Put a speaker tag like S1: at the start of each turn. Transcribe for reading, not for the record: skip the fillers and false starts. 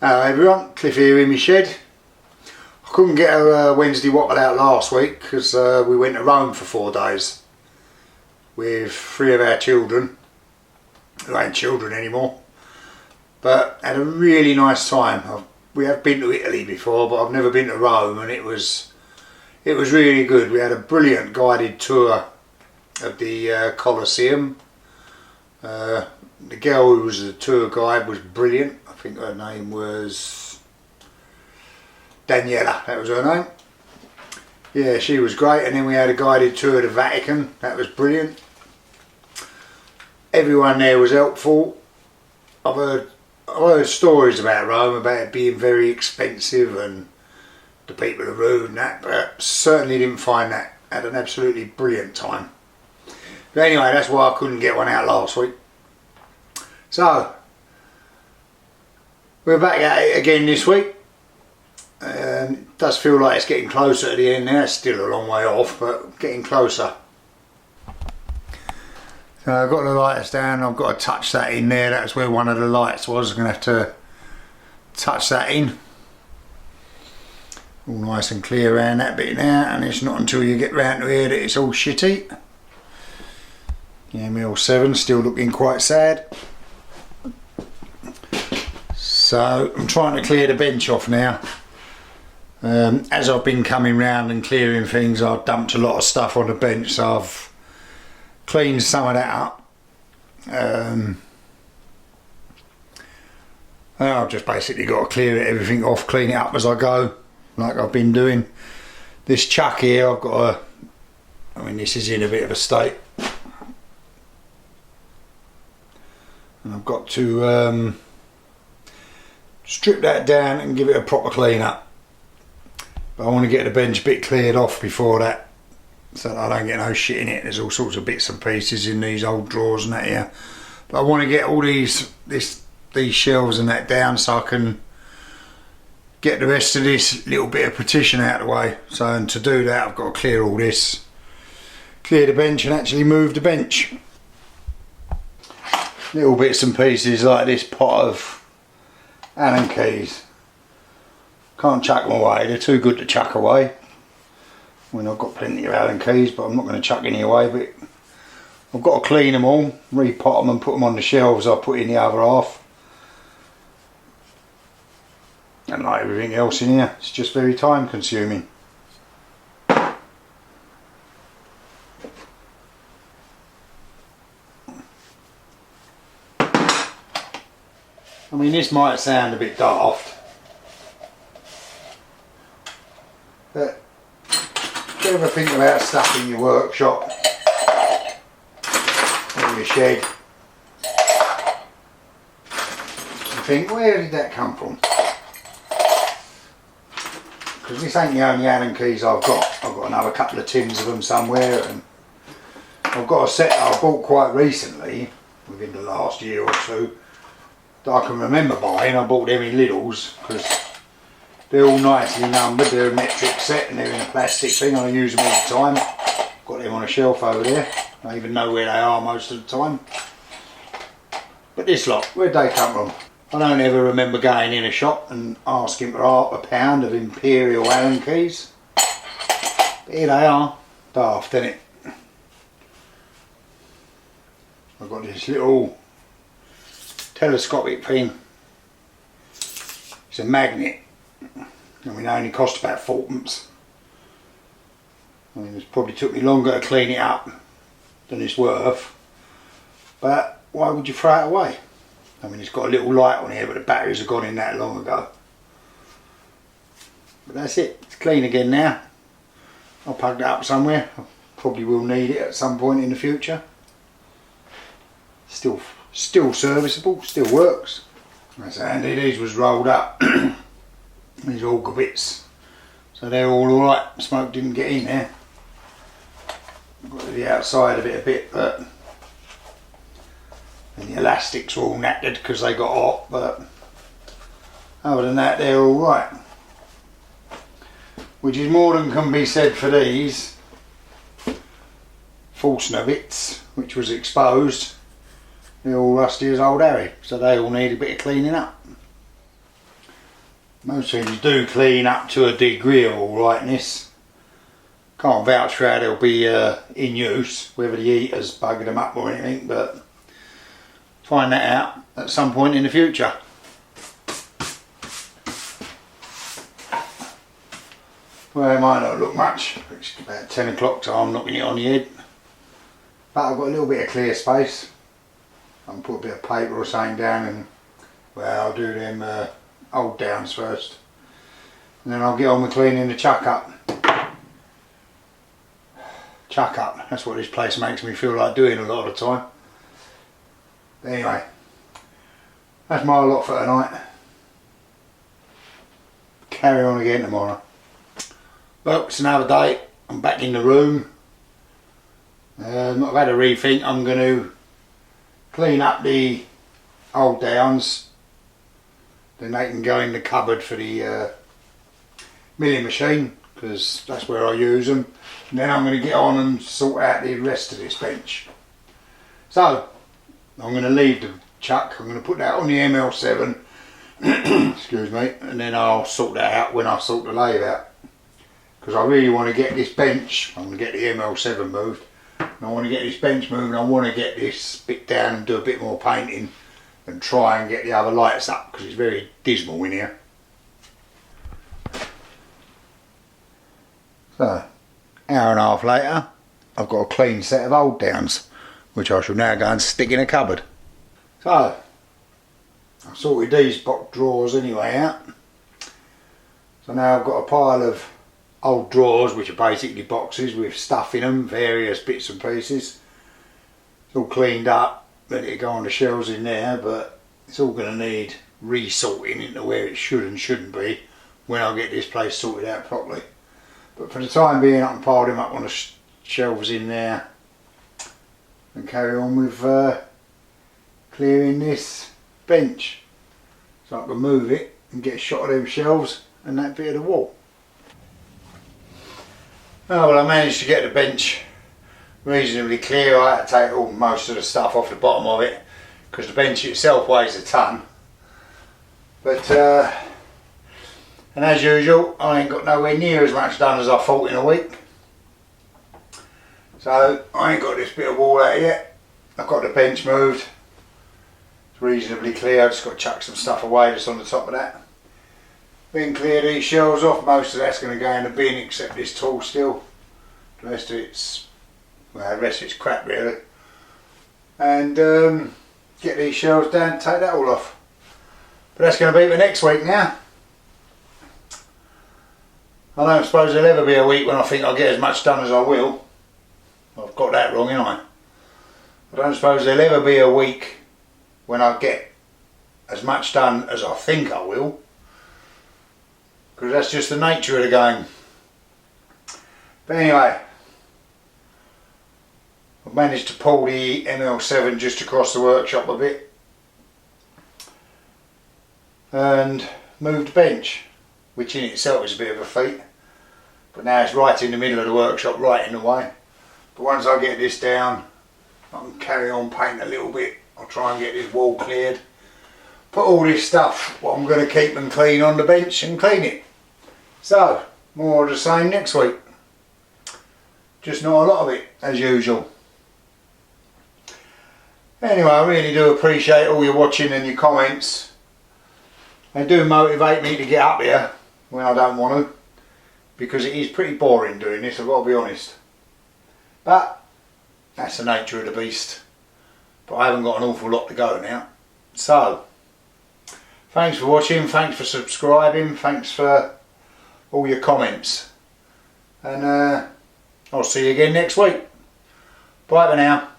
S1: Hello everyone, Cliff here in my shed. I couldn't get a Wednesday Waffle out last week because we went to Rome for 4 days with 3 of our children, who ain't children anymore, but had a really nice time. We have been to Italy before, but I've never been to Rome, and it was really good. We had a brilliant guided tour of the Colosseum. The girl who was the tour guide was brilliant. I think her name was Daniela, that was her name. Yeah, she was great. And then we had a guided tour of the Vatican, that was brilliant. Everyone there was helpful. I've heard stories about Rome, about it being very expensive and the people are rude and that, but certainly didn't find that. Had an absolutely brilliant time. But anyway, that's why I couldn't get one out last week. So, we're back at it again this week. It does feel like it's getting closer to the end now. It's still a long way off, but getting closer. So I've got the lighters down. I've got to touch that in there. That's where one of the lights was. I'm going to have to touch that in. All nice and clear around that bit now, and it's not until you get round to here that it's all shitty. Yeah, ML7 still looking quite sad. So I'm trying to clear the bench off now. As I've been coming round and clearing things, I've dumped a lot of stuff on the bench, so I've cleaned some of that up. And I've just basically got to clear everything off, clean it up as I go, like I've been doing. This chuck here, I've got to, this is in a bit of a state. And I've got to strip that down and give it a proper clean up. But I want to get the bench bit cleared off before that, so that I don't get no shit in it. There's all sorts of bits and pieces in these old drawers and that here. But I want to get all these shelves and that down so I can get the rest of this little bit of partition out of the way. So, and to do that, I've got to clear all this, clear the bench and actually move the bench. Little bits and pieces like this pot of Allen keys. Can't chuck them away, they're too good to chuck away. I've got plenty of Allen keys, but I'm not going to chuck any away. But I've got to clean them all, repot them and put them on the shelves I put in the other half. And like everything else in here, it's just very time consuming. This might sound a bit daft, but if you ever think about stuff in your workshop or your shed, you think, where did that come from? Because this ain't the only Allen keys I've got. I've got another couple of tins of them somewhere, and I've got a set that I bought quite recently, within the last year or two, that I can remember buying. I bought them in Lidl's because they're all nicely numbered. They're a metric set and they're in a plastic thing. I use them all the time. Got them on a shelf over there. I even know where they are most of the time. But this lot, where'd they come from? I don't ever remember going in a shop and asking for £1 of Imperial Allen keys. But here they are. Daft, innit? I've got this little telescopic thing. It's a magnet. It only cost about 4pence. It probably took me longer to clean it up than it's worth. But why would you throw it away? It's got a little light on here, but the batteries have gone in that long ago. But that's it. It's clean again now. I'll plug that up somewhere. I probably will need it at some point in the future. Still serviceable, still works. That's handy. These was rolled up. These auger bits, so they're all alright. Smoke didn't get in there. Got to the outside of it a bit, but and the elastics were all knackered because they got hot. But other than that, they're alright. Which is more than can be said for these Forstner bits, which was exposed. They're all rusty as old Harry, so they all need a bit of cleaning up. Most things do clean up to a degree of alrightness. Can't vouch for how they'll be in use, whether the heater's buggered them up or anything, but find that out at some point in the future. Well, it might not look much. It's about 10 o'clock, so I'm knocking it on the head. But I've got a little bit of clear space. I can put a bit of paper or something down, and well, I'll do them old downs first, and then I'll get on with cleaning the chuck up. Chuck up, that's what this place makes me feel like doing a lot of the time. But anyway, that's my lot for tonight. Carry on again tomorrow. Well, it's another day. I'm back in the room. I've had a rethink. I'm going to clean up the old downs. Then they can go in the cupboard for the milling machine, because that's where I use them. And then I'm going to get on and sort out the rest of this bench. So I'm going to leave the chuck. I'm going to put that on the ML7. Excuse me. And then I'll sort that out when I sort the lathe out. Because I really want to get this bench. I'm going to get the ML7 moved. And I want to get this bench moved, and I want to get this bit down and do a bit more painting. And try and get the other lights up, because it's very dismal in here. So, hour and a half later, I've got a clean set of old downs, which I shall now go and stick in a cupboard. So, I've sorted these box drawers anyway out. So now I've got a pile of old drawers, which are basically boxes with stuff in them, various bits and pieces. It's all cleaned up. Ready to go on the shelves in there, but it's all going to need resorting into where it should and shouldn't be when I get this place sorted out properly. But for the time being, I can pile them up on the shelves in there and carry on with clearing this bench, so I can move it and get a shot of them shelves and that bit of the wall. Oh, well, I managed to get the bench reasonably clear. I had to take most of the stuff off the bottom of it, because the bench itself weighs a ton. But and as usual, I ain't got nowhere near as much done as I thought in a week. So I ain't got this bit of wall out yet. I've got the bench moved. It's reasonably clear. I've just got to chuck some stuff away just on the top of that. Then clear these shelves off. Most of that's going to go in the bin, except this tool still. The rest of it's, well, the rest of it's crap really. And get these shelves down, take that all off. But that's going to be for next week now. I don't suppose there'll ever be a week when I think I'll get as much done as I will. I've got that wrong, haven't I? I don't suppose there'll ever be a week when I get as much done as I think I will. Because that's just the nature of the game. But anyway, I've managed to pull the ML7 just across the workshop a bit and move the bench, which in itself is a bit of a feat, but now it's right in the middle of the workshop, right in the way. But once I get this down, I can carry on painting a little bit. I'll try and get this wall cleared, put all this stuff what I'm going to keep and clean on the bench and clean it. So more of the same next week, just not a lot of it as usual. Anyway, I really do appreciate all your watching and your comments. They do motivate me to get up here when I don't want to, because it is pretty boring doing this, I've got to be honest. But that's the nature of the beast. But I haven't got an awful lot to go now. So, thanks for watching, thanks for subscribing, thanks for all your comments. And I'll see you again next week. Bye for now.